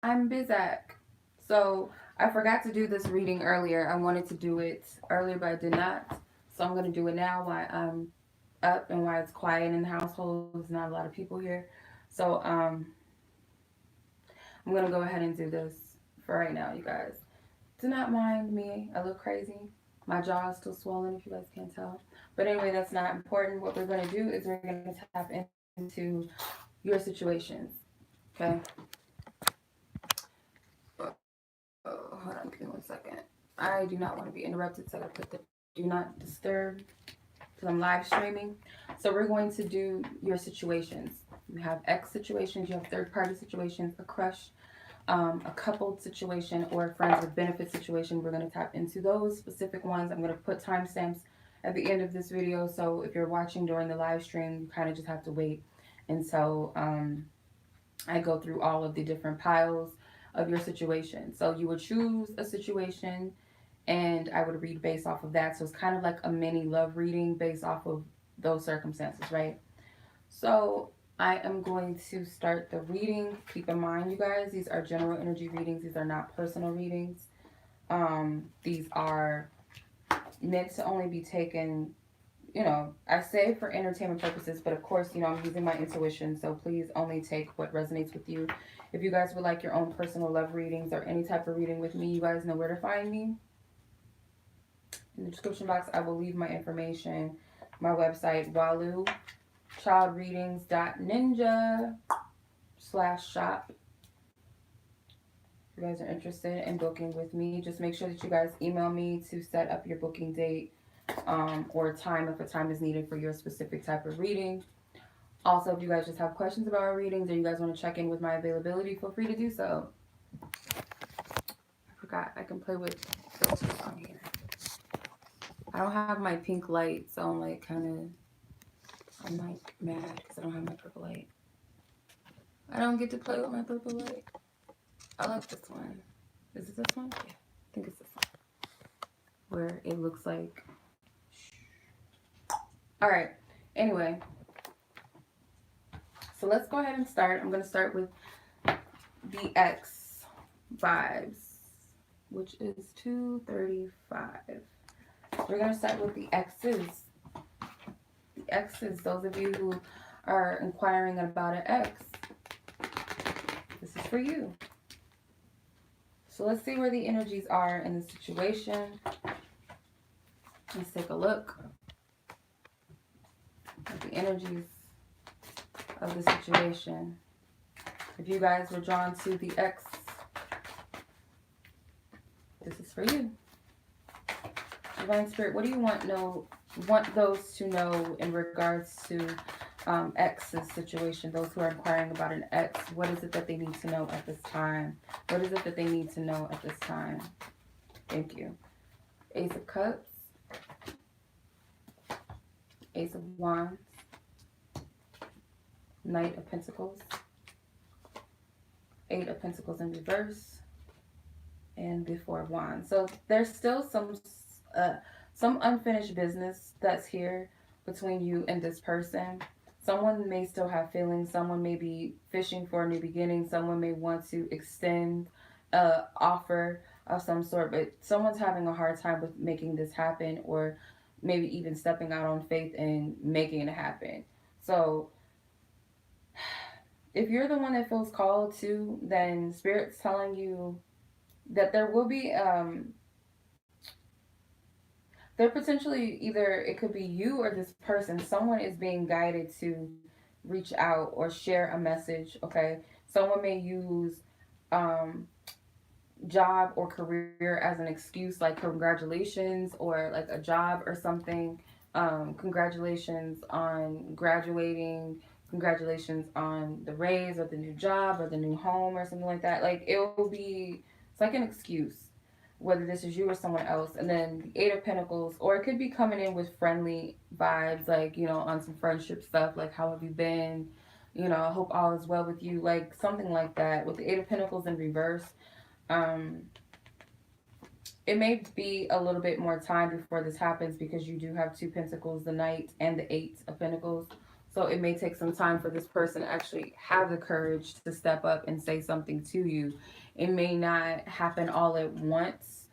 I'm Bizak. So I forgot to do this reading earlier. I wanted to do it earlier, but I did not. So I'm gonna do it now while I'm up and while it's quiet in the household. There's not a lot of people here. So I'm gonna go ahead and do this for right now, you guys. Do not mind me. I look crazy. My jaw is still swollen if you guys can't tell. But anyway, that's not important. What we're gonna do is we're gonna tap into your situations. Okay? Oh, hold on, give me 1 second. I do not want to be interrupted, so I gotta put the do not disturb because I'm live streaming. So we're going to do your situations. You have X situations, you have third party situations, a crush, a coupled situation, or a friends with benefit situation. We're going to tap into those specific ones. I'm going to put timestamps at the end of this video. So if you're watching during the live stream, you kind of just have to wait until I go through all of the different piles of your situation. So you would choose a situation and I would read based off of that. So it's kind of like a mini love reading based off of those circumstances, right? So I am going to start the reading. Keep in mind, you guys, these are general energy readings. These are not personal readings. These are meant to only be taken, I say for entertainment purposes, but of course, I'm using my intuition. So please only take what resonates with you. If you guys would like your own personal love readings or any type of reading with me, you guys know where to find me. In the description box, I will leave my information, my website, Walu, childreadings.ninja/shop. If you guys are interested in booking with me, just make sure that you guys email me to set up your booking date or time if a time is needed for your specific type of reading. Also, if you guys just have questions about our readings or you guys want to check in with my availability, feel free to do so. I forgot I can play with filters on here. I don't have my pink light, so I'm like I'm like mad because I don't have my purple light. I don't get to play with my purple light. I like this one. Is it this one? Yeah, I think it's this one. Where it looks like. All right. Anyway, so let's go ahead and start. I'm going to start with the X vibes, which is 235. We're going to start with the X's. The X's, those of you who are inquiring about an X, this is for you. So let's see where the energies are in the situation. Let's take a look at the energies of the situation. If you guys were drawn to the X, this is for you. Divine Spirit, what do you want those to know in regards to X's situation? Those who are inquiring about an X, what is it that they need to know at this time? What is it that they need to know at this time? Thank you. Ace of Cups, Ace of Wands, Knight of Pentacles, Eight of Pentacles in reverse, and the Four of Wands. So there's still some unfinished business that's here between you and this person. Someone may still have feelings. Someone may be fishing for a new beginning. Someone may want to extend a offer of some sort, but someone's having a hard time with making this happen, or maybe even stepping out on faith and making it happen. So if you're the one that feels called to, then Spirit's telling you that there will be there potentially, either it could be you or this person, someone is being guided to reach out or share a message. Okay, someone may use um job or career as an excuse, like congratulations, or like a job or something. Congratulations on graduating, congratulations on the raise or the new job or the new home or something like that. Like it will be, it's like an excuse, whether this is you or someone else. And then the Eight of Pentacles, or it could be coming in with friendly vibes, like, on some friendship stuff, like, how have you been? I hope all is well with you, like something like that. With the Eight of Pentacles in reverse, um, it may be a little bit more time before this happens because you do have two Pentacles, the Knight and the Eight of Pentacles. So it may take some time for this person to actually have the courage to step up and say something to you. It may not happen all at once.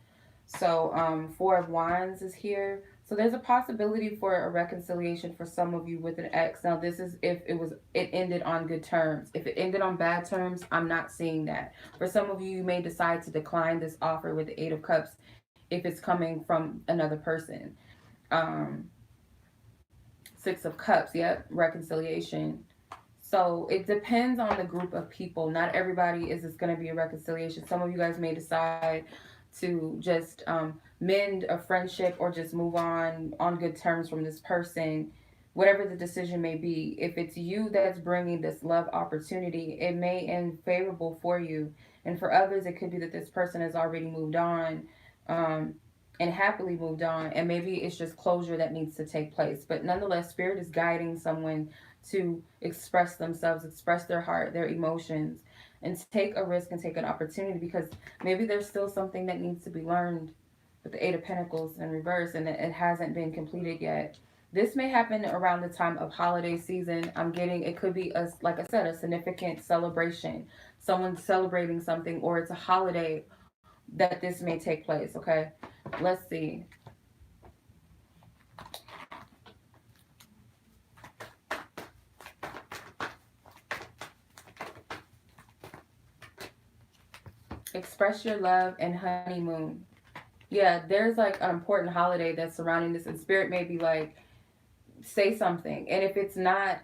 So Four of Wands is here. So there's a possibility for a reconciliation for some of you with an ex. Now this is if it ended on good terms. If it ended on bad terms, I'm not seeing that. For some of you, you may decide to decline this offer with the Eight of Cups if it's coming from another person. Um, Six of Cups, yep, reconciliation. So it depends on the group of people. Not everybody is going to be a reconciliation. Some of you guys may decide to just mend a friendship or just move on good terms from this person, whatever the decision may be. If it's you that's bringing this love opportunity, it may end favorable for you. And for others, it could be that this person has already moved on. And happily moved on, and maybe it's just closure that needs to take place. But nonetheless, spirit is guiding someone to express themselves, express their heart, their emotions, and take a risk and take an opportunity, because maybe there's still something that needs to be learned with the Eight of Pentacles in reverse, and it hasn't been completed yet. This may happen around the time of holiday season. I'm getting, it could be, like I said, a significant celebration. Someone's celebrating something, or it's a holiday that this may take place, okay? Let's see. Express your love and honeymoon. Yeah, there's like an important holiday that's surrounding this, and spirit may be like, say something. And if it's not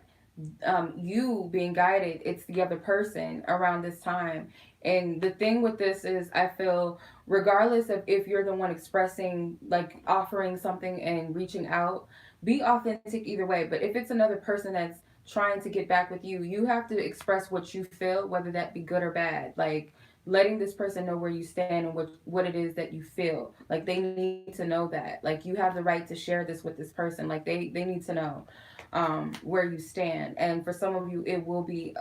you being guided, it's the other person around this time. And the thing with this is, I feel, regardless of if you're the one expressing, like offering something and reaching out, be authentic either way. But if it's another person that's trying to get back with you, you have to express what you feel, whether that be good or bad. Like letting this person know where you stand and what it is that you feel. Like they need to know that. Like you have the right to share this with this person. Like they need to know where you stand. And for some of you, it will be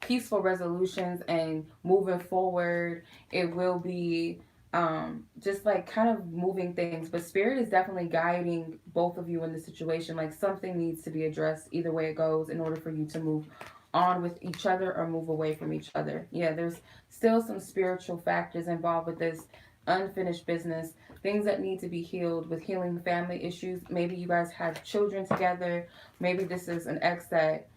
peaceful resolutions and moving forward. It will be just like kind of moving things. But spirit is definitely guiding both of you in the situation. Like something needs to be addressed either way it goes in order for you to move on with each other or move away from each other. Yeah, there's still some spiritual factors involved with this unfinished business, things that need to be healed with healing family issues. Maybe you guys have children together. Maybe this is an ex that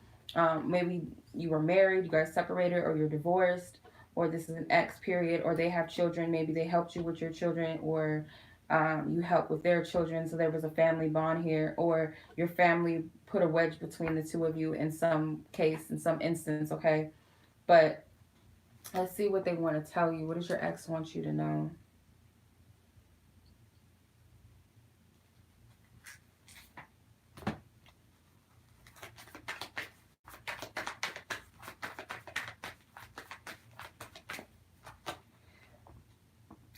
maybe you were married, you guys separated, or you're divorced, or this is an ex period, or they have children. Maybe they helped you with your children, or you helped with their children, so there was a family bond here, or your family put a wedge between the two of you in some case, in some instance, okay? But let's see what they want to tell you. What does your ex want you to know?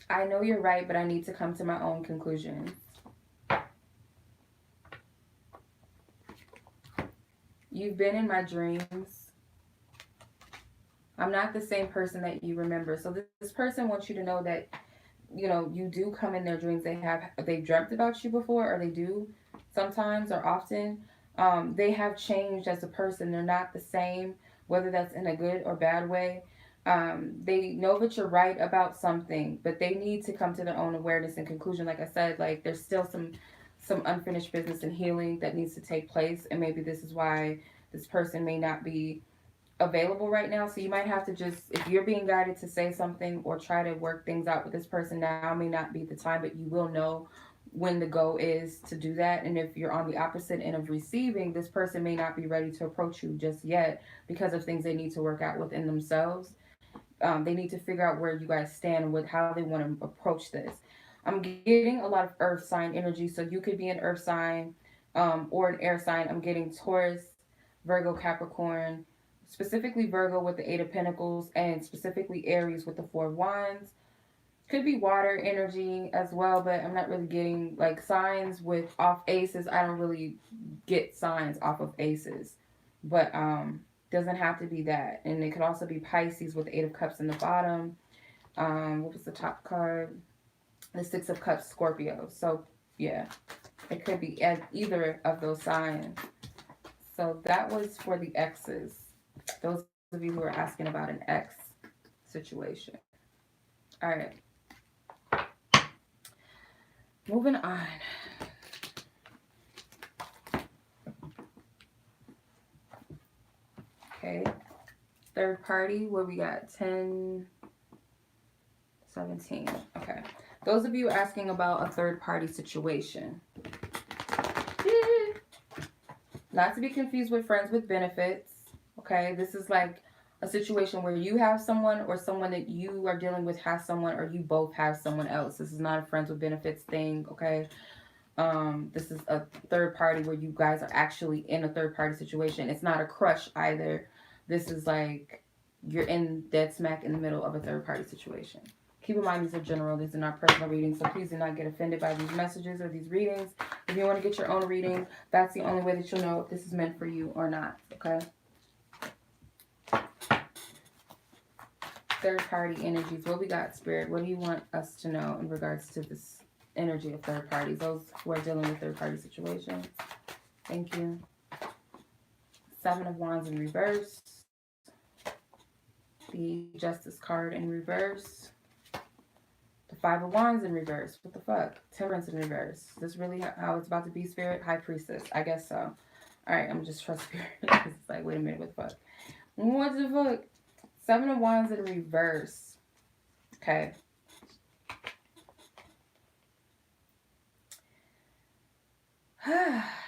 I know you're right, but I need to come to my own conclusions. You've been in my dreams. I'm not the same person that you remember. So this person wants you to know that, you know, you do come in their dreams. They've dreamt about you before, or they do sometimes or often. They have changed as a person. They're not the same, whether that's in a good or bad way. They know that you're right about something, but they need to come to their own awareness and conclusion. Like I said, like there's still some unfinished business and healing that needs to take place, and maybe this is why this person may not be available right now. So you might have to just, if you're being guided to say something or try to work things out with this person, now may not be the time, but you will know when the go is to do that. And if you're on the opposite end of receiving, this person may not be ready to approach you just yet because of things they need to work out within themselves. They need to figure out where you guys stand with how they want to approach this. I'm getting a lot of earth sign energy, so you could be an earth sign or an air sign. I'm getting Taurus, Virgo, Capricorn, specifically Virgo with the Eight of Pentacles, and specifically Aries with the Four of Wands. Could be water energy as well, but I'm not really getting like signs with off aces. I don't really get signs off of aces, but doesn't have to be that. And it could also be Pisces with the Eight of Cups in the bottom. What was the top card? The Six of Cups, Scorpio. So yeah, it could be either of those signs. So that was for the exes. Those of you who are asking about an ex situation. All right, moving on. Okay, third party, where we got 10, 17. Okay, those of you asking about a third party situation. Not to be confused with friends with benefits. Okay, this is like a situation where you have someone or someone that you are dealing with has someone or you both have someone else. This is not a friends with benefits thing, okay? This is a third party where you guys are actually in a third party situation. It's not a crush either. This is like you're in dead smack in the middle of a third party situation. Keep in mind these are general, these are not personal readings, so please do not get offended by these messages or these readings. If you want to get your own reading, that's the only way that you'll know if this is meant for you or not, okay? Third party energies. What we got, Spirit? What do you want us to know in regards to this energy of third parties? Those who are dealing with third party situations. Thank you. Seven of Wands in reverse. The Justice card in reverse. The Five of Wands in reverse. What the fuck? Temperance in reverse. Is this really how it's about to be, Spirit? High Priestess. I guess so. Alright, I'm just trust Spirit. It's like, wait a minute, what the fuck? What the fuck? Seven of Wands in reverse. Okay.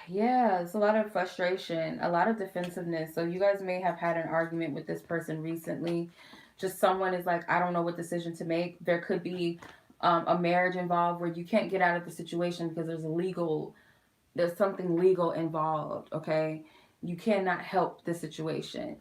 Yeah, it's a lot of frustration, a lot of defensiveness. So you guys may have had an argument with this person recently. Just someone is like, I don't know what decision to make. There could be a marriage involved where you can't get out of the situation because there's something legal involved, okay? You cannot help the situation.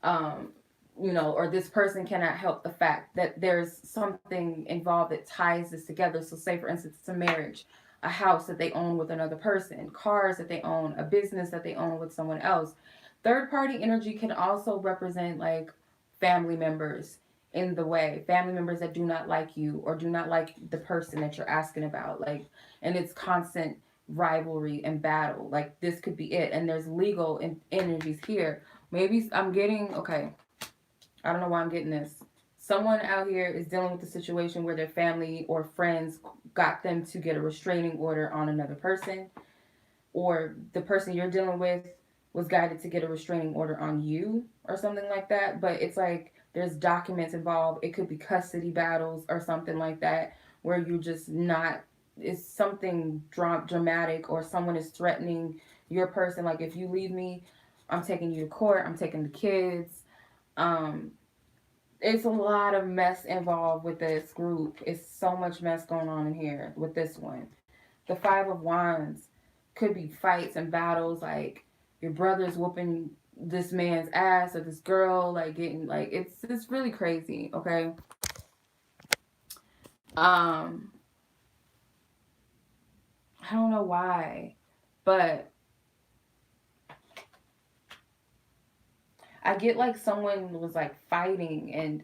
Or this person cannot help the fact that there's something involved that ties this together. So say for instance, it's a marriage, a house that they own with another person, cars that they own, a business that they own with someone else. Third party energy can also represent like family members in the way, family members that do not like you or do not like the person that you're asking about, like, and it's constant rivalry and battle. Like this could be it, and there's legal energies here. Maybe I'm getting, okay, I don't know why I'm getting this. Someone out here is dealing with a situation where their family or friends got them to get a restraining order on another person, or the person you're dealing with was guided to get a restraining order on you or something like that. But it's like there's documents involved. It could be custody battles or something like that, where you're just not, it's something dramatic, or someone is threatening your person. Like, if you leave me, I'm taking you to court, I'm taking the kids. Um, it's a lot of mess involved with this group. It's so much mess going on in here with this one. The Five of Wands could be fights and battles, like your brother's whooping this man's ass or this girl, like getting like it's really crazy, okay? I don't know why, but I get like someone was like fighting, and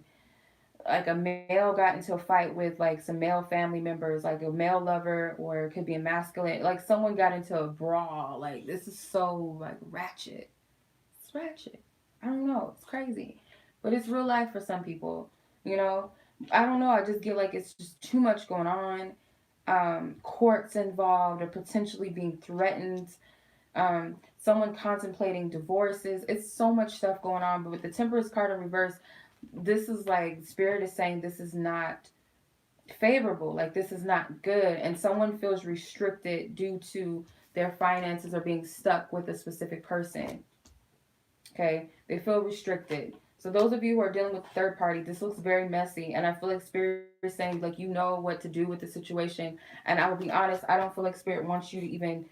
like a male got into a fight with like some male family members, like a male lover, or it could be a masculine, like someone got into a brawl. Like this is so like ratchet. It's ratchet. I don't know. It's crazy. But it's real life for some people, you know? I don't know. I just get like it's just too much going on. Courts involved or potentially being threatened. Someone contemplating divorces. It's so much stuff going on. But with the Temperance card in reverse, this is like Spirit is saying this is not favorable. Like this is not good. And someone feels restricted due to their finances or being stuck with a specific person. Okay, they feel restricted. So those of you who are dealing with third party, this looks very messy, and I feel like Spirit is saying like you know what to do with the situation. And I will be honest, I don't feel like Spirit wants you to even.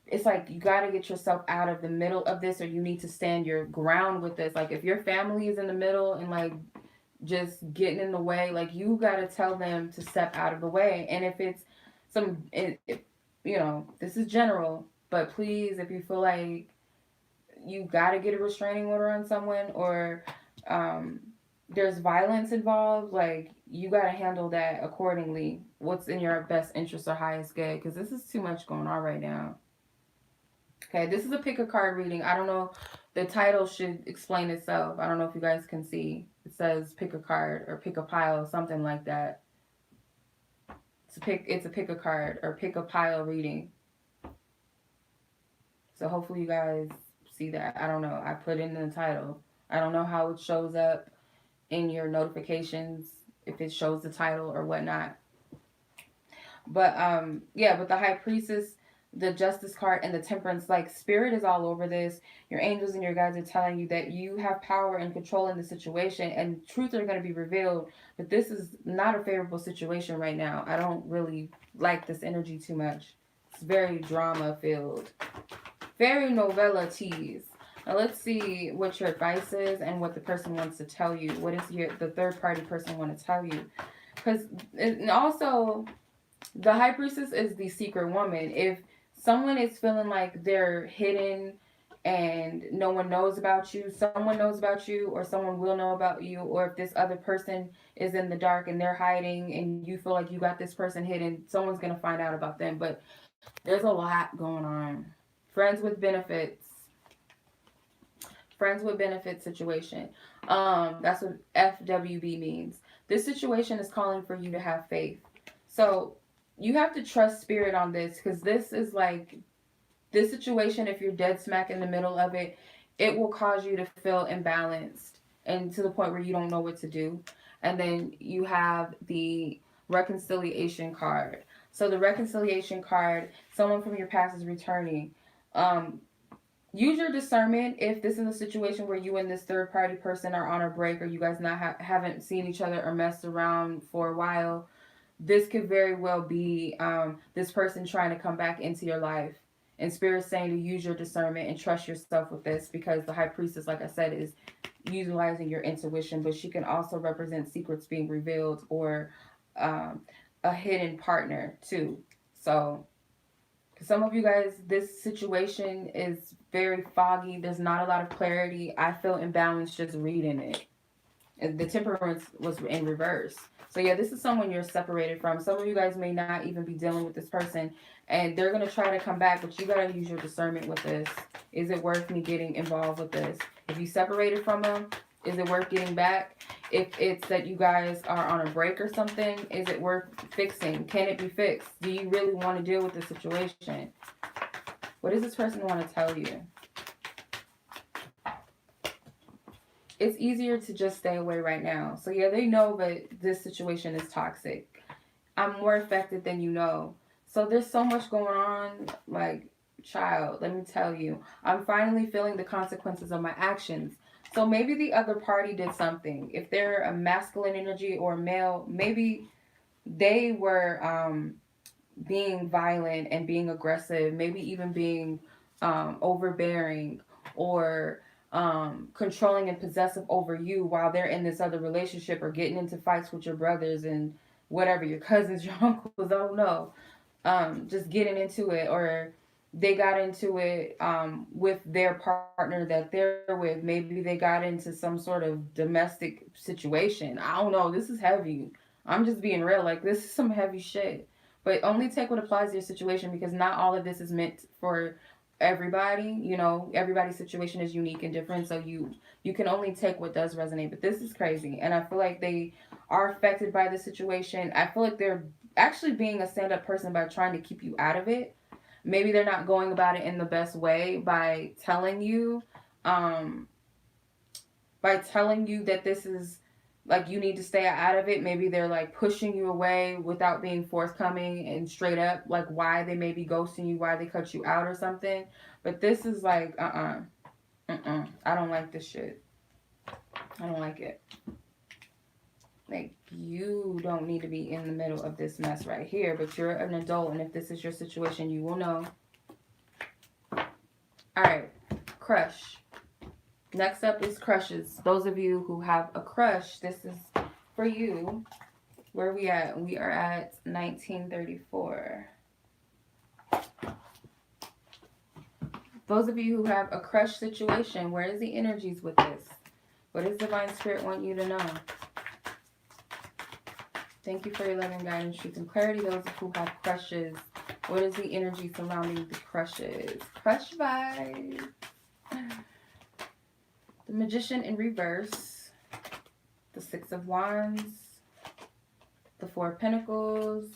It's like you got to get yourself out of the middle of this, or you need to stand your ground with this. Like if your family is in the middle and like just getting in the way, like you got to tell them to step out of the way. And if it's this is general, but please, if you feel like you got to get a restraining order on someone, or there's violence involved, like you got to handle that accordingly. What's in your best interest or highest good, because this is too much going on right now. Okay, this is a pick a card reading. I don't know. The title should explain itself. I don't know if you guys can see. It says pick a card or pick a pile, something like that. It's a pick a card or pick a pile reading. So hopefully you guys see that. I don't know. I put it in the title. I don't know how it shows up in your notifications, if it shows the title or whatnot. But yeah, but the High Priestess, the Justice card, and the Temperance, like, Spirit is all over this. Your angels and your guides are telling you that you have power and control in the situation, and truth are going to be revealed. But this is not a favorable situation right now. I don't really like this energy too much. It's very drama filled, very novella tease. Now let's see what your advice is and what the person wants to tell you. What is the third party person want to tell you? Because, and also, the High Priestess is the secret woman. If someone is feeling like they're hidden and no one knows about you, someone knows about you, or someone will know about you, or if this other person is in the dark and they're hiding and you feel like you got this person hidden, someone's going to find out about them. But there's a lot going on. Friends with benefits. Friends with benefits situation. That's what FWB means. This situation is calling for you to have faith. So you have to trust spirit on this, because this is like, this situation, if you're dead smack in the middle of it, it will cause you to feel imbalanced and to the point where you don't know what to do. And then you have the reconciliation card. So the reconciliation card, someone from your past is returning. Use your discernment if this is a situation where you and this third party person are on a break, or you guys haven't seen each other or messed around for a while. This could very well be this person trying to come back into your life. And Spirit's saying to use your discernment and trust yourself with this, because the High Priestess, like I said, is utilizing your intuition, but she can also represent secrets being revealed, or a hidden partner too. So some of you guys, this situation is very foggy. There's not a lot of clarity. I feel imbalanced just reading it. And the Temperance was in reverse. So yeah, this is someone you're separated from. Some of you guys may not even be dealing with this person, and they're going to try to come back, but you got to use your discernment with this. Is it worth me getting involved with this? If you separated from them, is it worth getting back? If it's that you guys are on a break or something, is it worth fixing? Can it be fixed? Do you really want to deal with the situation? What does this person want to tell you? It's easier to just stay away right now. So yeah, they know that this situation is toxic. I'm more affected than you know. So there's so much going on. Like, child, let me tell you, I'm finally feeling the consequences of my actions. So maybe the other party did something. If they're a masculine energy or male, maybe they were being violent and being aggressive, maybe even being overbearing, or controlling and possessive over you while they're in this other relationship, or getting into fights with your brothers and whatever, your cousins, your uncles, I don't know. Just getting into it, or they got into it with their partner that they're with. Maybe they got into some sort of domestic situation. I don't know. This is heavy. I'm just being real. Like, this is some heavy shit. But only take what applies to your situation, because not all of this is meant for everybody. You know, everybody's situation is unique and different. So you can only take what does resonate. But this is crazy. And I feel like they are affected by the situation. I feel like they're actually being a stand-up person by trying to keep you out of it. Maybe they're not going about it in the best way by telling you that this is, like, you need to stay out of it. Maybe they're like pushing you away without being forthcoming and straight up, like why they may be ghosting you, why they cut you out or something. But this is like, I don't like this shit. I don't like it. Like, you don't need to be in the middle of this mess right here, but you're an adult, and if this is your situation, you will know. All right, crush. Next up is crushes. Those of you who have a crush, this is for you. Where are we at? We are at 1934. Those of you who have a crush situation, where is the energies with this? What does Divine Spirit want you to know? Thank you for your loving guidance, truth, and clarity. Those who have crushes, What is the energy surrounding the crushes? Crush vibes. The Magician in reverse. The Six of Wands. The Four of Pentacles.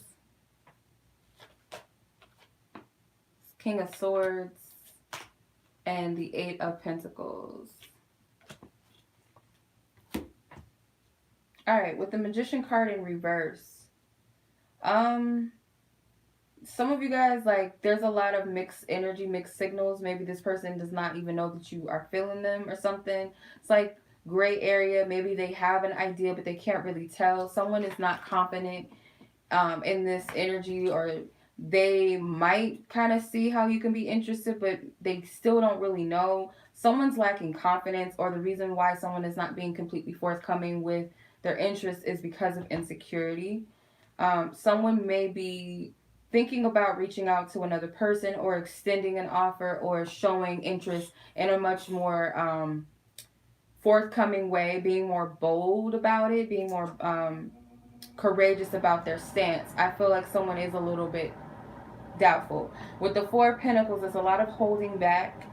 King of Swords. And the Eight of Pentacles. Alright, with the Magician card in reverse. Some of you guys, like, there's a lot of mixed energy, mixed signals. Maybe this person does not even know that you are feeling them or something. It's like gray area. Maybe they have an idea, but they can't really tell. Someone is not confident in this energy, or they might kind of see how you can be interested, but they still don't really know. Someone's lacking confidence, or the reason why someone is not being completely forthcoming with their interest is because of insecurity. Someone may be thinking about reaching out to another person, or extending an offer, or showing interest in a much more forthcoming way, being more bold about it, being more courageous about their stance. I feel like someone is a little bit doubtful. With the Four of Pentacles, there's a lot of holding back.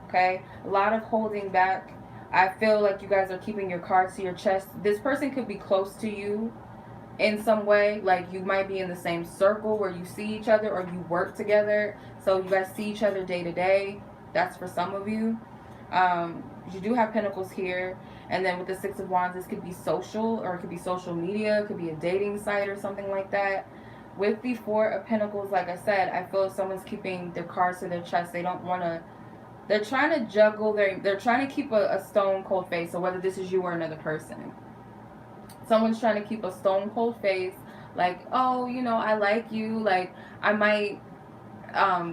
Okay? A lot of holding back. I feel like you guys are keeping your cards to your chest. This person could be close to you in some way. Like, you might be in the same circle where you see each other, or you work together. So you guys see each other day to day. That's for some of you. You do have Pentacles here. And then with the Six of Wands, this could be social, or it could be social media. It could be a dating site or something like that. With the Four of Pentacles, like I said, I feel someone's keeping their cards to their chest. They don't want to... They're trying to juggle. They're trying to keep a stone cold face. So whether this is you or another person. Someone's trying to keep a stone cold face. Like, oh, you know, I like you. Like, I might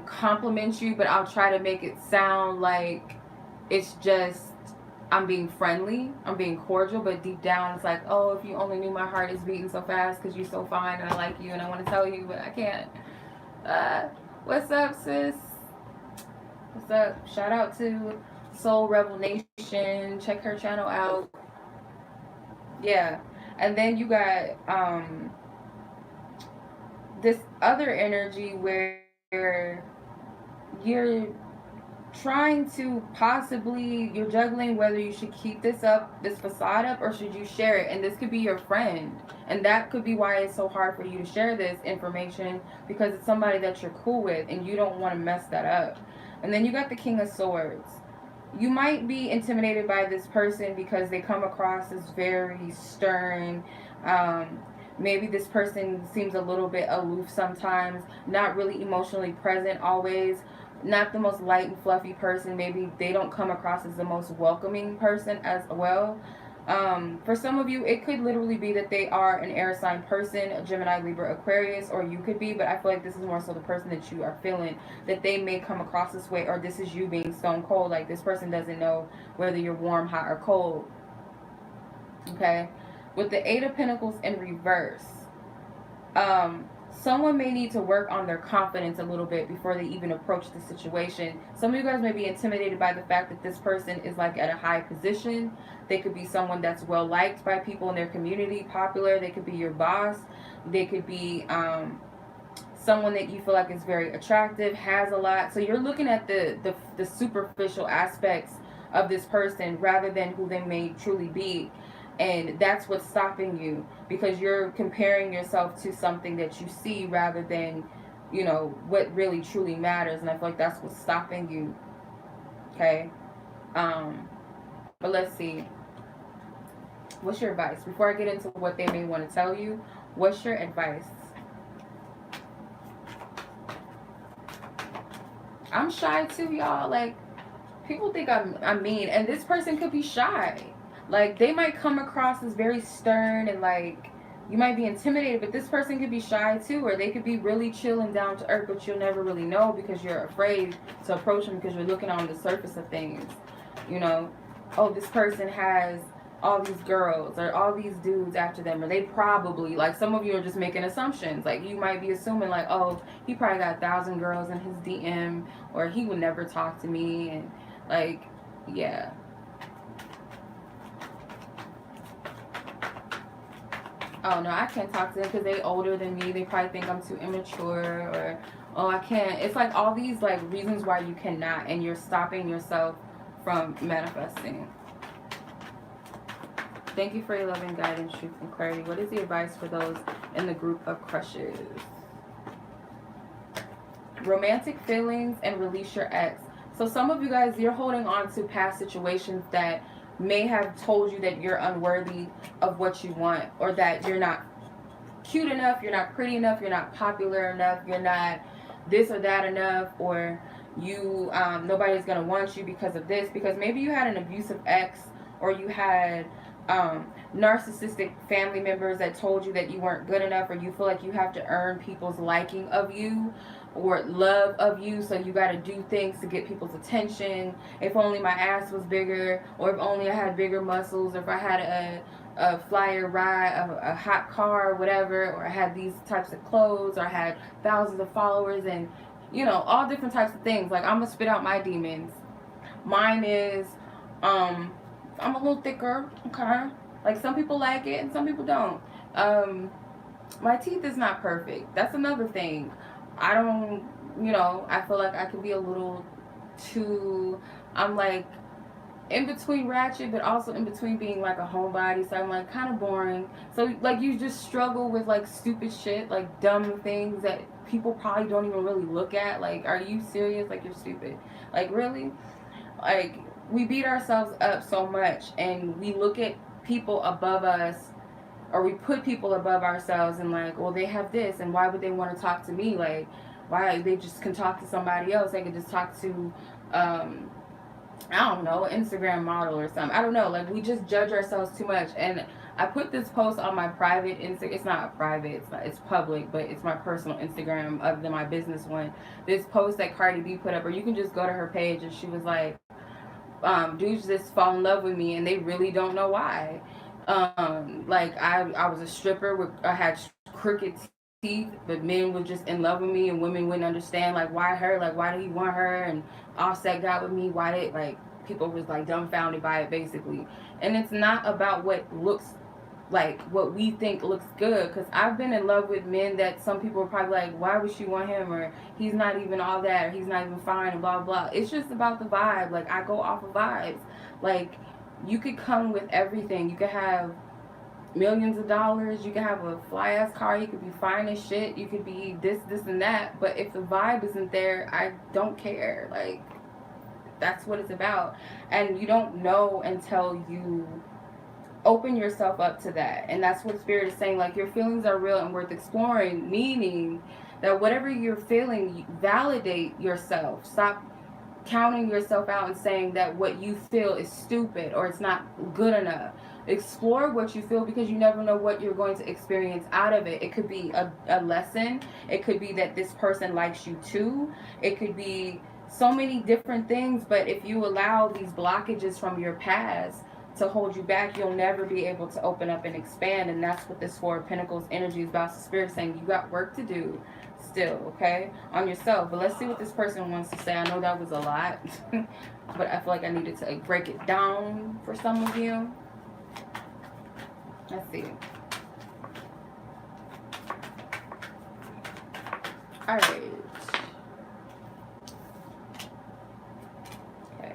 compliment you, but I'll try to make it sound like it's just... I'm being friendly, I'm being cordial, but deep down it's like, oh, if you only knew my heart is beating so fast because you're so fine and I like you and I want to tell you, but I can't. What's up, sis? What's up? Shout out to Soul Rebel Nation. Check her channel out. Yeah. And then you got this other energy where you're trying to possibly, you're juggling whether you should keep this up, this facade up, or should you share it. And this could be your friend, and that could be why it's so hard for you to share this information, because it's somebody that you're cool with and you don't want to mess that up. And then you got the King of Swords. You might be intimidated by this person because they come across as very stern. Maybe this person seems a little bit aloof sometimes, not really emotionally present always, not the most light and fluffy person. Maybe they don't come across as the most welcoming person as well. For some of you, it could literally be that they are an air sign person, a Gemini, Libra, Aquarius, or you could be, but I feel like this is more so the person that you are feeling, that they may come across this way, or this is you being stone cold, like this person doesn't know whether you're warm, hot, or cold. Okay? With the Eight of Pentacles in reverse, someone may need to work on their confidence a little bit before they even approach the situation. Some of you guys may be intimidated by the fact that this person is like at a high position. They could be someone that's well liked by people in their community, popular. They could be your boss. They could be someone that you feel like is very attractive, has a lot. So you're looking at the superficial aspects of this person rather than who they may truly be. And that's what's stopping you, because you're comparing yourself to something that you see rather than, you know, what really truly matters. And I feel like that's what's stopping you. Okay. But let's see. What's your advice? Before I get into what they may want to tell you, what's your advice? I'm shy too, y'all. Like, people think I'm mean, and this person could be shy. Like, they might come across as very stern and, like, you might be intimidated, but this person could be shy too, or they could be really chill and down to earth, but you'll never really know because you're afraid to approach them because you're looking on the surface of things. You know, oh, this person has all these girls or all these dudes after them, or they probably, like, some of you are just making assumptions. Like, you might be assuming, like, oh, he probably got 1,000 girls in his DM, or he would never talk to me, and, like, yeah. oh no, I can't talk to them because they older than me. They probably think I'm too immature, or oh, I can't. It's like all these like reasons why you cannot, and you're stopping yourself from manifesting. Thank you for your loving guidance, truth, and clarity. What is the advice for those in the group of crushes? Romantic feelings and release your ex. So some of you guys, you're holding on to past situations that may have told you that you're unworthy of what you want, or that you're not cute enough, you're not pretty enough, you're not popular enough, you're not this or that enough, or you nobody's gonna want you because of this, because maybe you had an abusive ex, or you had narcissistic family members that told you that you weren't good enough, or you feel like you have to earn people's liking of you or love of you, so you got to do things to get people's attention. If only my ass was bigger, or if only I had bigger muscles, or if I had a flyer ride, a hot car, or whatever, or I had these types of clothes, or I had thousands of followers, and you know, all different types of things. Like, I'm gonna spit out my demons. Mine is I'm a little thicker, okay? Like, some people like it and some people don't. My teeth is not perfect. That's another thing. I don't, you know, I feel like I could be a little too, I'm like in between ratchet, but also in between being like a homebody. So I'm like kind of boring. So like you just struggle with like stupid shit, like dumb things that people probably don't even really look at. Like, are you serious? Like, you're stupid. Like, really? Like, we beat ourselves up so much, and we look at people above us, or we put people above ourselves, and like, well, they have this, and why would they want to talk to me? Like, why they just can talk to somebody else? They could just talk to I don't know, Instagram model or something. I don't know. Like, we just judge ourselves too much. And I put this post on my private Instagram. It's not private. It's public, but it's my personal Instagram other than my business one. This post that Cardi B put up, or you can just go to her page, and she was like, dudes just fall in love with me, and they really don't know why. Like, I was a stripper. I had crooked teeth, but men were just in love with me, and women wouldn't understand, like, why her? Like, why did he want her? And Offset got with me. Why did, like, people was like dumbfounded by it, basically. And it's not about what looks like, what we think looks good, because I've been in love with men that some people are probably like, why would she want him, or he's not even all that, or he's not even fine, and blah blah. It's just about the vibe. Like, I go off of vibes. Like, you could come with everything. You could have millions of dollars, you could have a fly ass car, you could be fine as shit, you could be this and that, but if the vibe isn't there, I don't care. Like, that's what it's about. And you don't know until you open yourself up to that. And that's what Spirit is saying. Like, your feelings are real and worth exploring, meaning that whatever you're feeling, validate yourself. Stop counting yourself out and saying that what you feel is stupid or it's not good enough. Explore what you feel, because you never know what you're going to experience out of it. It could be a lesson. It could be that this person likes you too. It could be so many different things. But if you allow these blockages from your past to hold you back, you'll never be able to open up and expand. And that's what this Four of Pentacles energy is about. So Spirit saying you got work to do still, okay, on yourself. But let's see what this person wants to say. I know that was a lot, but I feel like I needed to break it down for some of you. Let's see. All right. Okay.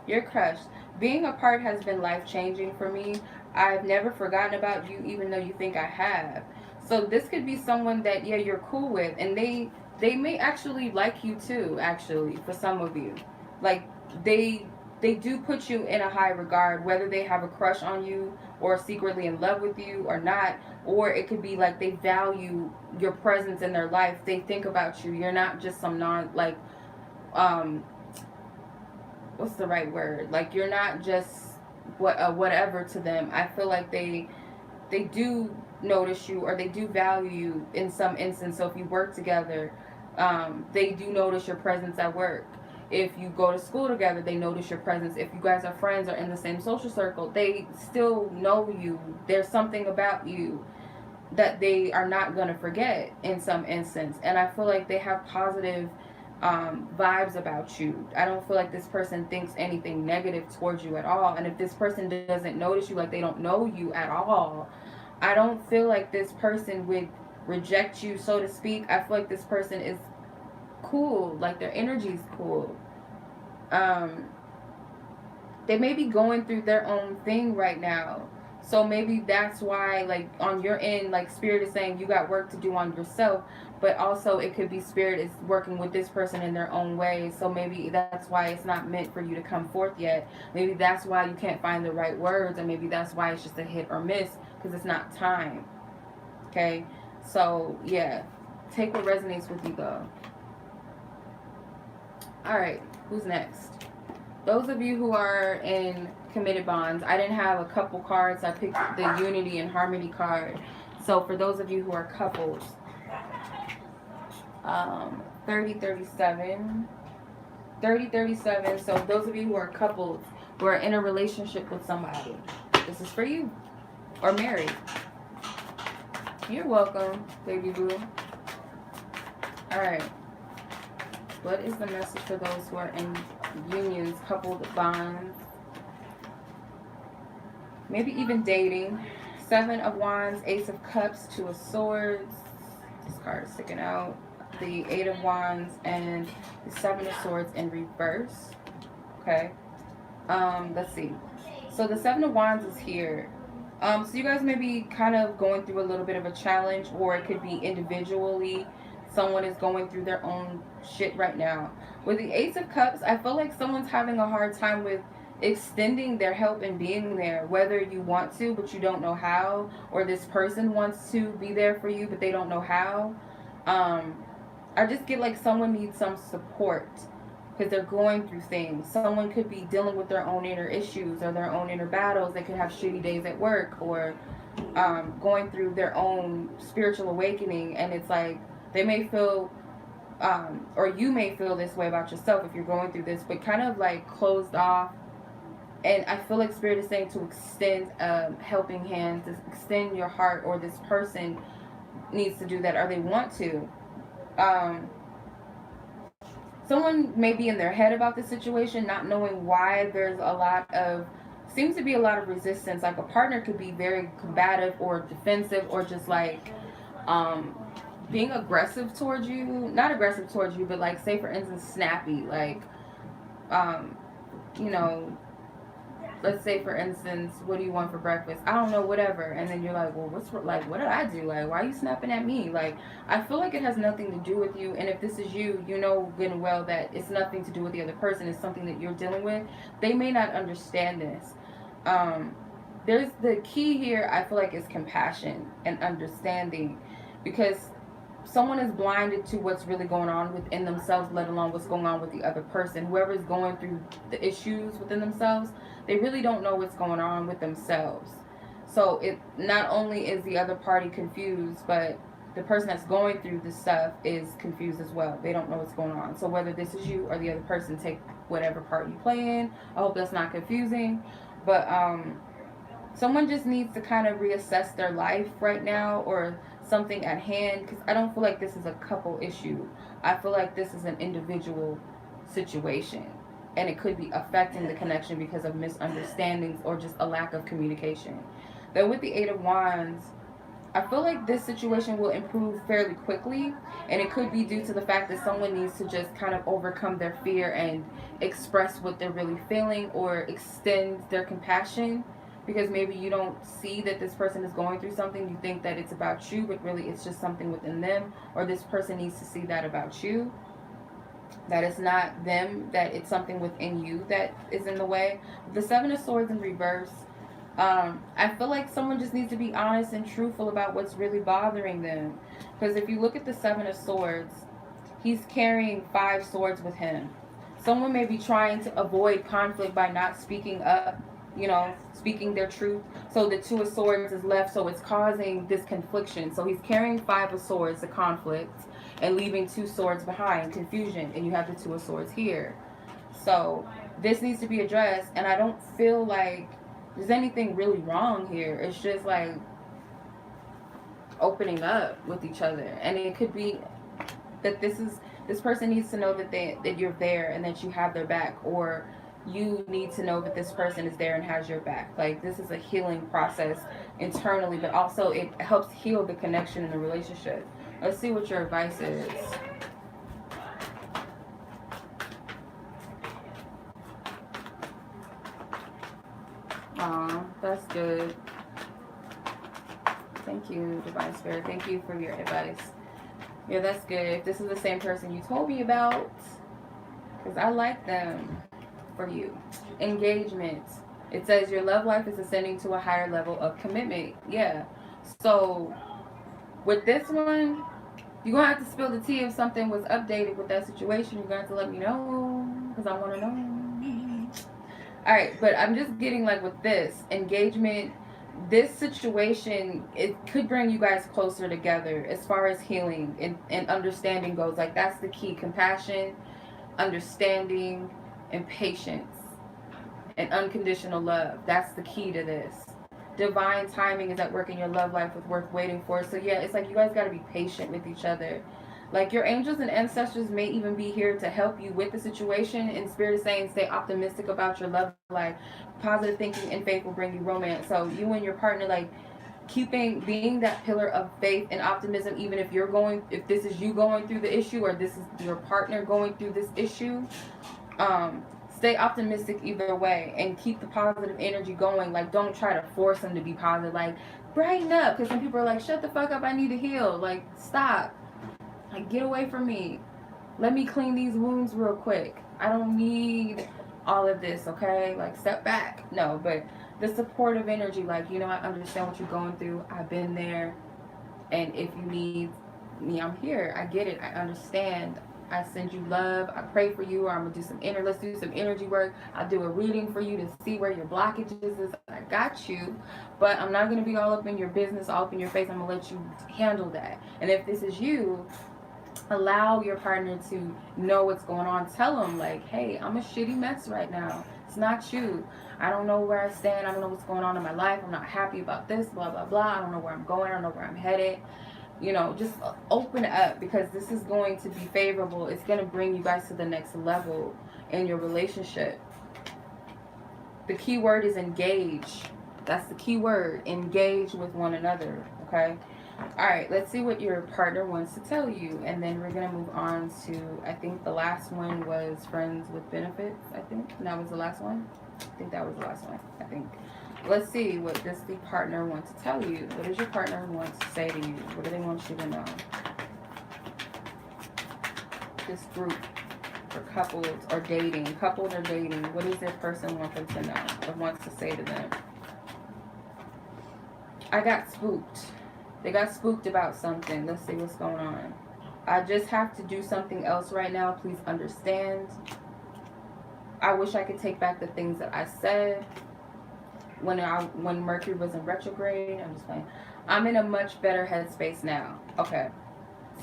You're crushed. Being apart has been life-changing for me. I've never forgotten about you, even though you think I have. So this could be someone that, yeah, you're cool with, and they may actually like you too, actually, for some of you. Like, they do put you in a high regard, whether they have a crush on you or secretly in love with you or not. Or it could be like they value your presence in their life. They think about you. You're not just some like, what's the right word? Like, you're not just whatever to them. I feel like they do notice you, or they do value you in some instance. So if you work together, they do notice your presence at work. If you go to school together, they notice your presence. If you guys are friends or in the same social circle, they still know you. There's something about you that they are not going to forget in some instance. And I feel like they have positive vibes about you. I don't feel like this person thinks anything negative towards you at all. And if this person doesn't notice you, like they don't know you at all, I don't feel like this person would reject you, so to speak. I feel like this person is cool, like their energy is cool. um they may be going through their own thing right now, so maybe that's why, like, on your end, like, spirit is saying you got work to do on yourself, but also it could be spirit is working with this person in their own way. So maybe that's why it's not meant for you to come forth yet. Maybe that's why you can't find the right words, and maybe that's why it's just a hit or miss, because it's not time. Okay, so yeah, take what resonates with you though. All right, who's next? Those of you who are in committed bonds, I didn't have a couple cards. I picked the unity and harmony card. So for those of you who are couples, 3037. So those of you who are couples, who are in a relationship with somebody, this is for you. Or married. You're welcome, baby boo. Alright. What is the message for those who are in unions, coupled bonds? Maybe even dating. 7 of Wands, Ace of Cups, 2 of Swords. This card is sticking out. The 8 of Wands and the 7 of Swords in reverse. Okay. Let's see. So the 7 of Wands is here. So you guys may be kind of going through a little bit of a challenge, or it could be individually. Someone is going through their own shit right now. With the Ace of Cups, I feel like someone's having a hard time with extending their help and being there, whether you want to but you don't know how, or this person wants to be there for you but they don't know how. I just get like someone needs some support because they're going through things. Someone could be dealing with their own inner issues or their own inner battles. They could have shitty days at work, or going through their own spiritual awakening, and it's like they may feel or you may feel this way about yourself if you're going through this, but kind of like closed off. And I feel like Spirit is saying to extend helping hands, to extend your heart, or this person needs to do that, or they want to. Someone may be in their head about the situation, not knowing why. There's a lot of, seems to be a lot of resistance. Like a partner could be very combative or defensive, or just like being aggressive towards you. Not aggressive towards you, but like, say for instance, snappy. Like, you know, let's say for instance, what do you want for breakfast? I don't know, whatever. And then you're like, well, what did I do? Like, why are you snapping at me? Like, I feel like it has nothing to do with you. And if this is you, you know good and well that it's nothing to do with the other person. It's something that you're dealing with. They may not understand this. There's the key here, I feel like, is compassion and understanding, because someone is blinded to what's really going on within themselves, let alone what's going on with the other person. Whoever is going through the issues within themselves, they really don't know what's going on with themselves. So it not only is the other party confused, but the person that's going through this stuff is confused as well. They don't know what's going on. So whether this is you or the other person, take whatever part you play in. I hope that's not confusing. But someone just needs to kind of reassess their life right now, or something at hand, because I don't feel like this is a couple issue. I feel like this is an individual situation, and it could be affecting the connection because of misunderstandings or just a lack of communication. Then with the 8 of Wands, I feel like this situation will improve fairly quickly, and it could be due to the fact that someone needs to just kind of overcome their fear and express what they're really feeling, or extend their compassion. Because maybe you don't see that this person is going through something. You think that it's about you, but really it's just something within them. Or this person needs to see that about you, that it's not them, that it's something within you that is in the way. The 7 of Swords in reverse, I feel like someone just needs to be honest and truthful about what's really bothering them. Because if you look at the 7 of Swords, he's carrying 5 swords with him. Someone may be trying to avoid conflict by not speaking up, you know, speaking their truth. So the 2 of Swords is left, so it's causing this confliction. So he's carrying 5 of Swords, the conflict, and leaving 2 swords behind, confusion, and you have the 2 of Swords here. So this needs to be addressed, and I don't feel like there's anything really wrong here. It's just like opening up with each other, and it could be that this person needs to know that you're there and that you have their back, or you need to know that this person is there and has your back. Like, this is a healing process internally, but also it helps heal the connection in the relationship. Let's see what your advice is. Aw, that's good. Thank you, Divine Spirit. Thank you for your advice. Yeah, that's good. If this is the same person you told me about, because I like them for you. Engagement. It says your love life is ascending to a higher level of commitment. Yeah. So with this one, you're going to have to spill the tea if something was updated with that situation. You're going to have to let me know because I want to know. All right, but I'm just getting like with this engagement, this situation, it could bring you guys closer together as far as healing and understanding goes. Like that's the key. Compassion, understanding, and patience. And unconditional love. That's the key to this. Divine timing is at work in your love life with worth waiting for. So yeah, it's like you guys got to be patient with each other. Like your angels and ancestors may even be here to help you with the situation. And Spirit is saying stay optimistic about your love life. Positive thinking and faith will bring you romance. So you and your partner, like being that pillar of faith and optimism, even if this is you going through the issue or this is your partner going through this issue. Stay optimistic either way and keep the positive energy going. Like, don't try to force them to be positive. Like, brighten up. Because some people are like, shut the fuck up. I need to heal. Like, stop. Like, get away from me. Let me clean these wounds real quick. I don't need all of this, okay? Like, step back. No, but the supportive energy, like, you know, I understand what you're going through. I've been there. And if you need me, I'm here. I get it. I understand. I send you love. I pray for you, or I'm gonna do let's do some energy work. I'll do a reading for you to see where your blockages is. I got you, but I'm not gonna be all up in your business, all up in your face. I'm gonna let you handle that. And if this is you, allow your partner to know what's going on. Tell them like, hey, I'm a shitty mess right now. It's not you. I don't know where I stand. I don't know what's going on in my life. I'm not happy about this, blah, blah, blah. I don't know where I'm going. I don't know where I'm headed. You know, just open up because this is going to be favorable. It's going to bring you guys to the next level in your relationship. The key word is engage. That's the key word. Engage with one another. Okay? All right, let's see what your partner wants to tell you. And then we're going to move on to, I think the last one was friends with benefits, I think. And that was the last one? I think that was the last one. I think. Let's see what does the partner want to tell you. What does your partner want to say to you? What do they want you to know? This group or couples or dating. Coupled or dating. What does their person want them to know or wants to say to them? I got spooked. They got spooked about something. Let's see what's going on. I just have to do something else right now. Please understand. I wish I could take back the things that I said. When Mercury was in retrograde, I'm just playing. I'm in a much better headspace now. Okay,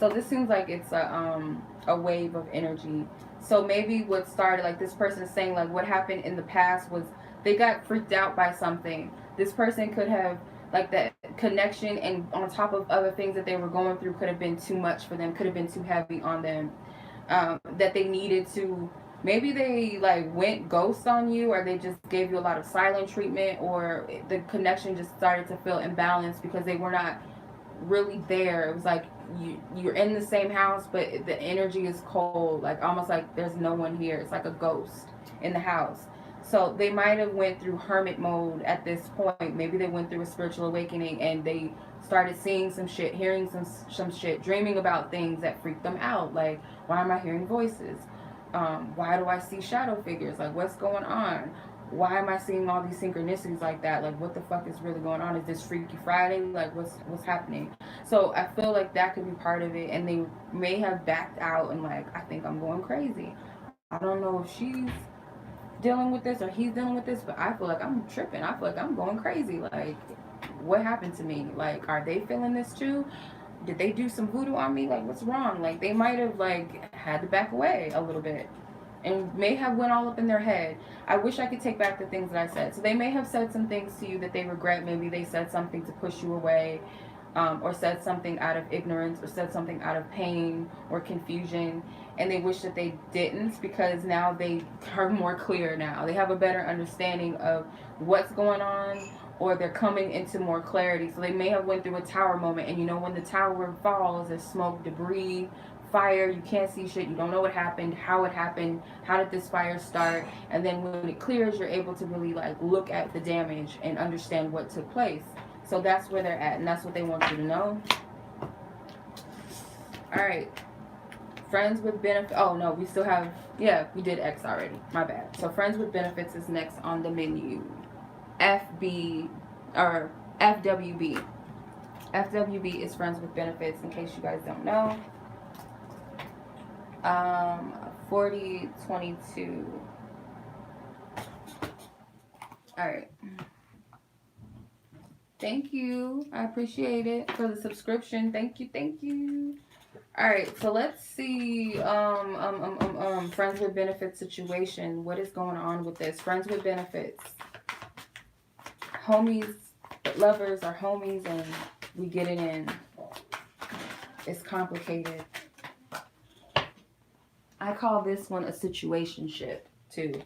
so this seems like it's a wave of energy. So maybe what started, like this person is saying, like what happened in the past was they got freaked out by something. This person could have like that connection, and on top of other things that they were going through, could have been too much for them. Could have been too heavy on them. That they needed to. Maybe they like went ghost on you, or they just gave you a lot of silent treatment, or the connection just started to feel imbalanced because they were not really there. It was like you're in the same house, but the energy is cold, like almost like there's no one here. It's like a ghost in the house. So they might have went through hermit mode at this point. Maybe they went through a spiritual awakening and they started seeing some shit, hearing some shit, dreaming about things that freaked them out. Like, why am I hearing voices? Why do I see shadow figures? Like, what's going on? Why am I seeing all these synchronicities like that? Like, what the fuck is really going on? Is this Freaky Friday? Like, what's happening? So I feel like that could be part of it. And they may have backed out and like, I think I'm going crazy. I don't know if she's dealing with this or he's dealing with this, but I feel like I'm tripping. I feel like I'm going crazy. Like, what happened to me? Like, are they feeling this too? Did they do some voodoo on me? Like, what's wrong? Like, they might have like had to back away a little bit and may have went all up in their head. I wish I could take back the things that I said. So they may have said some things to you that they regret. Maybe they said something to push you away, or said something out of ignorance, or said something out of pain or confusion, and they wish that they didn't, because now they are more clear now. They have a better understanding of what's going on, or they're coming into more clarity. So they may have went through a tower moment, and you know when the tower falls, there's smoke, debris, fire, you can't see shit, you don't know what happened, how did this fire start, and then when it clears, you're able to really like look at the damage and understand what took place. So that's where they're at, and that's what they want you to know. All right. Friends with benefits. Oh no, we still have. Yeah, we did X already. My bad. So friends with benefits is next on the menu. FB or FWB. FWB is friends with benefits. In case you guys don't know. 4022. All right. Thank you. I appreciate it for the subscription. Thank you. Thank you. All right, so let's see. Friends with benefits situation. What is going on with this? Friends with benefits. Homies, lovers are homies, and we get it in. It's complicated. I call this one a situationship too.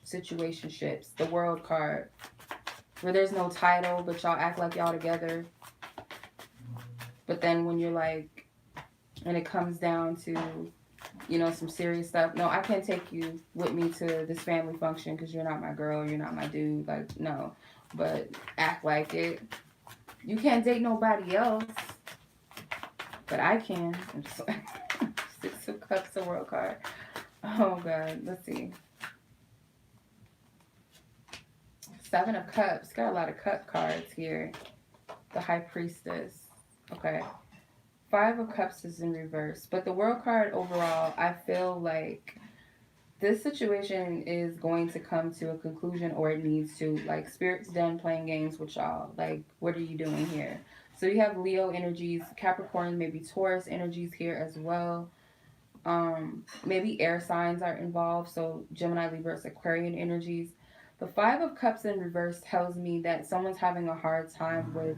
Situationships. The world card, where there's no title, but y'all act like y'all together. But then when you're like, and it comes down to, you know, some serious stuff. No, I can't take you with me to this family function because you're not my girl, you're not my dude. Like, no. But act like it. You can't date nobody else. But I can. I'm just like, Six of Cups, a world card. Oh, God. Let's see. Seven of Cups. Got a lot of cup cards here. The High Priestess. Okay. Five of Cups is in reverse. But the world card overall, I feel like this situation is going to come to a conclusion, or it needs to. Like, Spirit's done playing games with y'all. Like, what are you doing here? So you have Leo energies, Capricorn, maybe Taurus energies here as well. Maybe air signs are involved. So Gemini, Libra, Aquarian energies. The Five of Cups in reverse tells me that someone's having a hard time with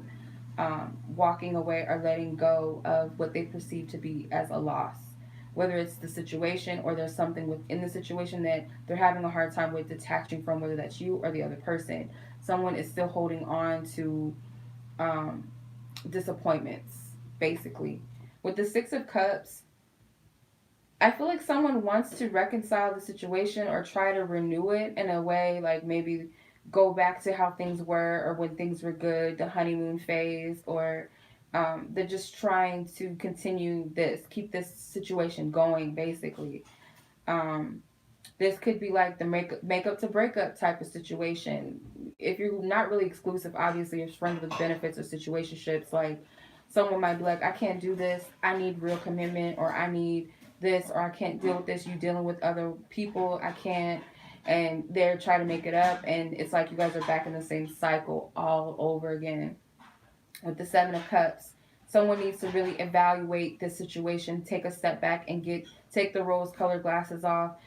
walking away or letting go of what they perceive to be as a loss. Whether it's the situation or there's something within the situation that they're having a hard time with detaching from, whether that's you or the other person. Someone is still holding on to disappointments, basically. With the Six of Cups, I feel like someone wants to reconcile the situation or try to renew it in a way, like maybe go back to how things were or when things were good, the honeymoon phase, or they're just trying to continue this, keep this situation going, basically. This could be like the makeup to breakup type of situation. If you're not really exclusive, obviously, if friends with benefits or situationships, like someone might be like, I can't do this, I need real commitment, or I need this, or I can't deal with this, you dealing with other people, I can't, and they're trying to make it up, and it's like you guys are back in the same cycle all over again. With the Seven of Cups, someone needs to really evaluate the situation, take a step back and take the rose-colored glasses off,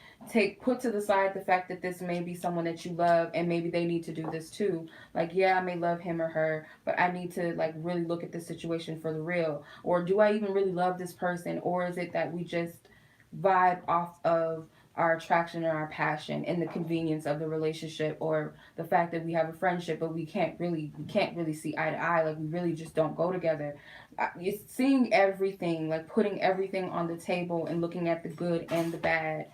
put to the side the fact that this may be someone that you love, and maybe they need to do this too. Like, yeah, I may love him or her, but I need to like really look at the situation for the real. Or do I even really love this person, or is it that we just vibe off of our attraction and our passion and the convenience of the relationship, or the fact that we have a friendship but we can't really see eye to eye, like we really just don't go together. It's seeing everything, like putting everything on the table and looking at the good and the bad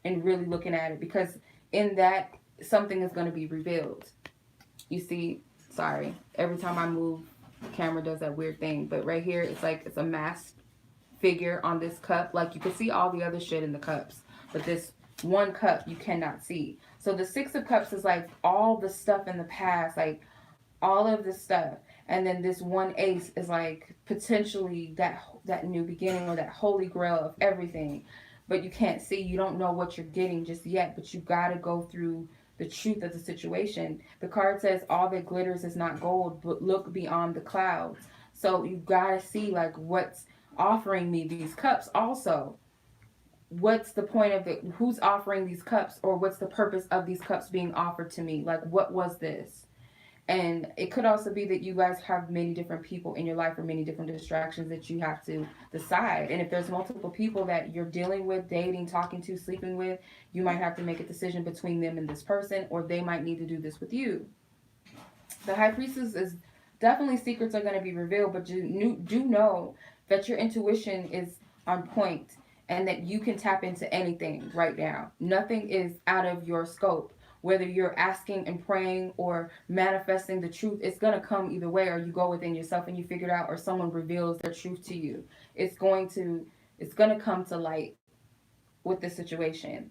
and really looking at it, because in that something is going to be revealed. You see, sorry, every time I move the camera does that weird thing, but right here it's like it's a masked figure on this cup. Like you can see all the other shit in the cups, but this one cup you cannot see. So the Six of Cups is like all the stuff in the past, like all of the stuff, and then this one ace is like potentially that new beginning or that holy grail of everything, but you can't see, you don't know what you're getting just yet, but you got to go through the truth of the situation. The card says all that glitters is not gold, but look beyond the clouds. So you got to see like what's offering me these cups. Also, what's the point of it? Who's offering these cups, or what's the purpose of these cups being offered to me? Like, what was this? And it could also be that you guys have many different people in your life or many different distractions that you have to decide. And if there's multiple people that you're dealing with, dating, talking to, sleeping with, you might have to make a decision between them and this person, or they might need to do this with you. The High Priestess is definitely secrets are going to be revealed, but do know that your intuition is on point and that you can tap into anything right now. Nothing is out of your scope. Whether you're asking and praying or manifesting the truth, it's going to come either way, or you go within yourself and you figure it out, or someone reveals their truth to you. It's going to come to light with this situation,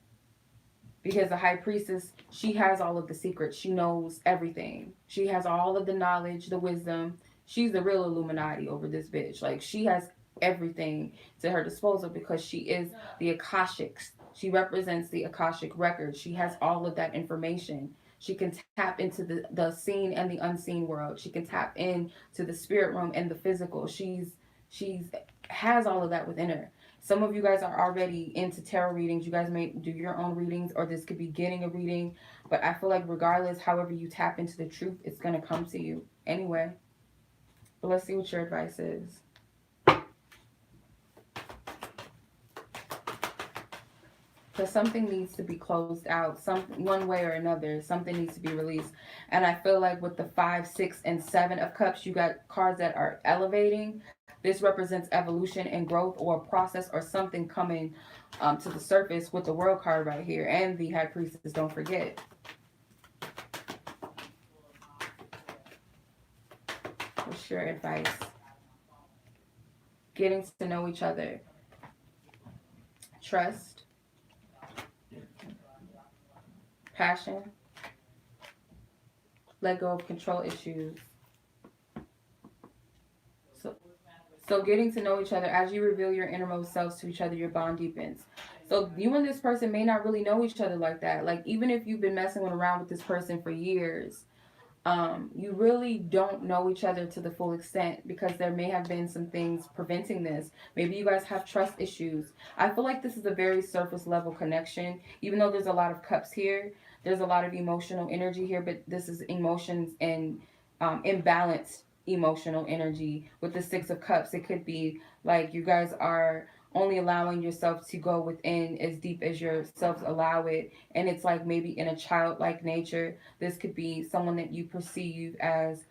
because the high priestess, she has all of the secrets, she knows everything, she has all of the knowledge, the wisdom. She's the real Illuminati over this bitch. Like, she has everything to her disposal because she is the Akashics. She represents the Akashic records. She has all of that information. She can tap into the seen and the unseen world. She can tap into the spirit realm and the physical. She's has all of that within her. Some of you guys are already into tarot readings. You guys may do your own readings, or this could be getting a reading. But I feel like regardless, however you tap into the truth, it's going to come to you anyway. But let's see what your advice is. Because something needs to be closed out, one way or another. Something needs to be released. And I feel like with the 5, 6, and 7 of cups, you got cards that are elevating. This represents evolution and growth, or a process, or something coming to the surface with the world card right here. And the high priestess, don't forget. What's your advice? Getting to know each other. Trust. Passion. Let go of control issues. So getting to know each other, as you reveal your innermost selves to each other, your bond deepens. So you and this person may not really know each other like that. Like, even if you've been messing around with this person for years, you really don't know each other to the full extent, because there may have been some things preventing this. Maybe you guys have trust issues. I feel like this is a very surface level connection. Even though there's a lot of cups here, there's a lot of emotional energy here, but this is emotions and imbalanced emotional energy. With the 6 of cups, it could be like you guys are only allowing yourself to go within as deep as yourselves allow it, and it's like maybe in a childlike nature. This could be someone that you perceive as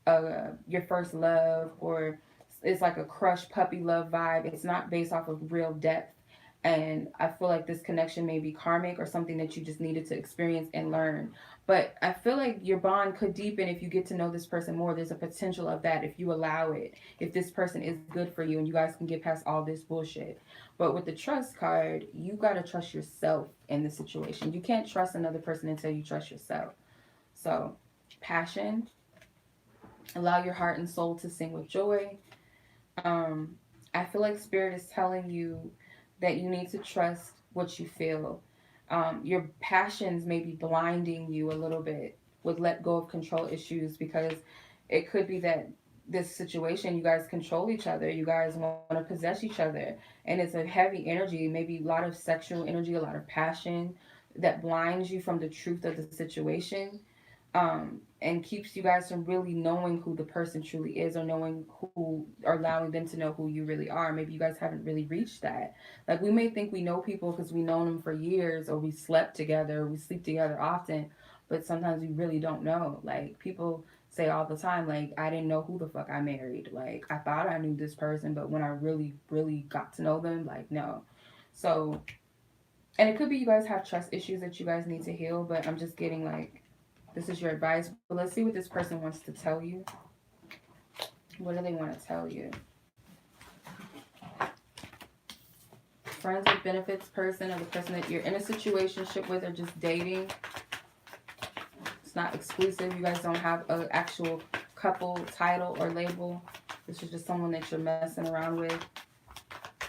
your first love, or it's like a crush puppy love vibe. It's not based off of real depth. And I feel like this connection may be karmic, or something that you just needed to experience and learn. But I feel like your bond could deepen if you get to know this person more. There's a potential of that if you allow it. If this person is good for you and you guys can get past all this bullshit. But with the trust card, you got to trust yourself in the situation. You can't trust another person until you trust yourself. So, passion. Allow your heart and soul to sing with joy. I feel like Spirit is telling you that you need to trust what you feel. Your passions may be blinding you a little bit with let go of control issues, because it could be that this situation, you guys control each other, you guys want to possess each other, and it's a heavy energy, maybe a lot of sexual energy, a lot of passion that blinds you from the truth of the situation. And keeps you guys from really knowing who the person truly is, or knowing who, or allowing them to know who you really are. Maybe you guys haven't really reached that. Like, we may think we know people because we known them for years, or we slept together, or we sleep together often, but sometimes we really don't know. Like, people say all the time, like, I didn't know who the fuck I married. Like, I thought I knew this person, but when I really, really got to know them, like, no. So, and it could be you guys have trust issues that you guys need to heal, but I'm just getting like, this is your advice. But let's see what this person wants to tell you. What do they want to tell you? Friends with benefits person, or the person that you're in a situationship with, or just dating. It's not exclusive. You guys don't have an actual couple title or label. This is just someone that you're messing around with.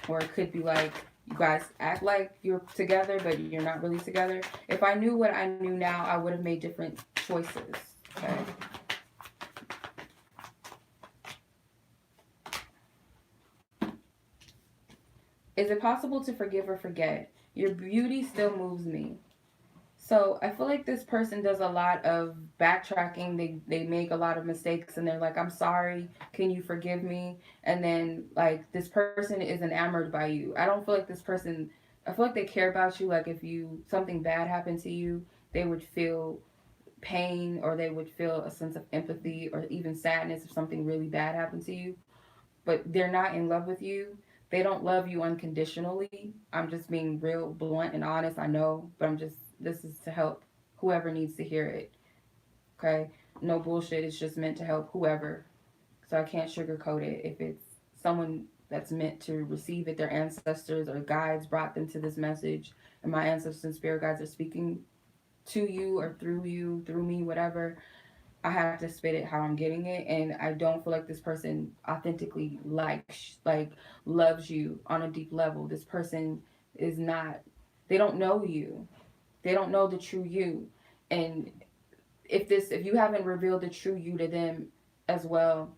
Or it could be like, you guys act like you're together, but you're not really together. If I knew what I knew now, I would have made different choices. Okay. Is it possible to forgive or forget? Your beauty still moves me. So I feel like this person does a lot of backtracking. They make a lot of mistakes, and they're like, I'm sorry, can you forgive me? And then, like, this person is enamored by you. I don't feel like this person, I feel like they care about you. Like, if something bad happened to you, they would feel pain, or they would feel a sense of empathy or even sadness if something really bad happened to you. But they're not in love with you. They don't love you unconditionally. I'm just being real blunt and honest. I know, but this is to help whoever needs to hear it. Okay? No bullshit. It's just meant to help whoever. So I can't sugarcoat it. If it's someone that's meant to receive it, their ancestors or guides brought them to this message, and my ancestors and spirit guides are speaking to you, through me, whatever, I have to spit it how I'm getting it, and I don't feel like this person authentically like loves you on a deep level. This person is not. They don't know you. They don't know the true you, and if you haven't revealed the true you to them as well,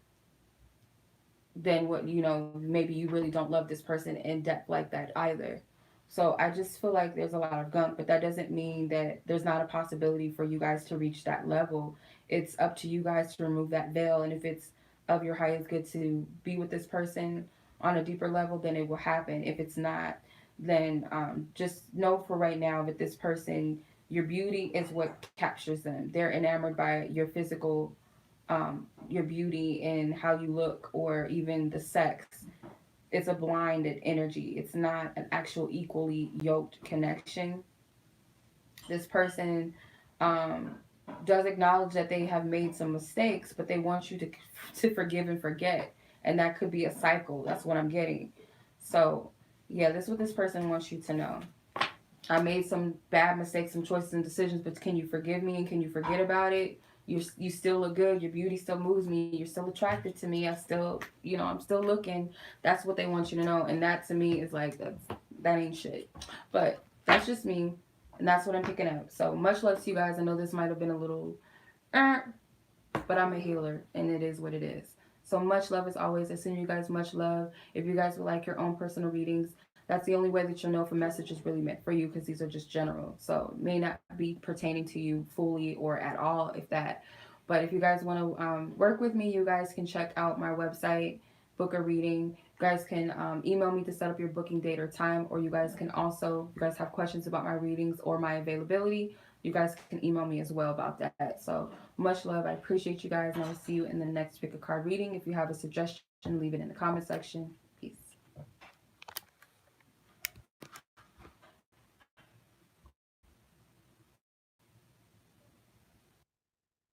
then what, maybe you really don't love this person in depth like that either. So I just feel like there's a lot of gunk, but that doesn't mean that there's not a possibility for you guys to reach that level. It's up to you guys to remove that veil, and if it's of your highest good to be with this person on a deeper level, then it will happen. If it's not, then just know for right now that this person, your beauty is what captures them. They're enamored by your beauty and how you look, or even the sex. It's a blinded energy. It's not an actual equally yoked connection. This person um, does acknowledge that they have made some mistakes, but they want you to forgive and forget, and that could be a cycle. That's what I'm getting. So yeah, this is what this person wants you to know. I made some bad mistakes, some choices and decisions, but can you forgive me and can you forget about it? You still look good. Your beauty still moves me. You're still attracted to me. I still, I'm still looking. That's what they want you to know, and that to me is like that ain't shit. But that's just me, and that's what I'm picking up. So much love to you guys. I know this might have been a little, but I'm a healer, and it is what it is. So much love as always. I send you guys much love. If you guys would like your own personal readings, that's the only way that you'll know if a message is really meant for you, because these are just general. So it may not be pertaining to you fully or at all, if that. But if you guys want to work with me, you guys can check out my website, book a reading. You guys can email me to set up your booking date or time, or you guys can also, if you guys have questions about my readings or my availability, you guys can email me as well about that. So much love. I appreciate you guys, and I will see you in the next pick a card reading. If you have a suggestion, leave it in the comment section.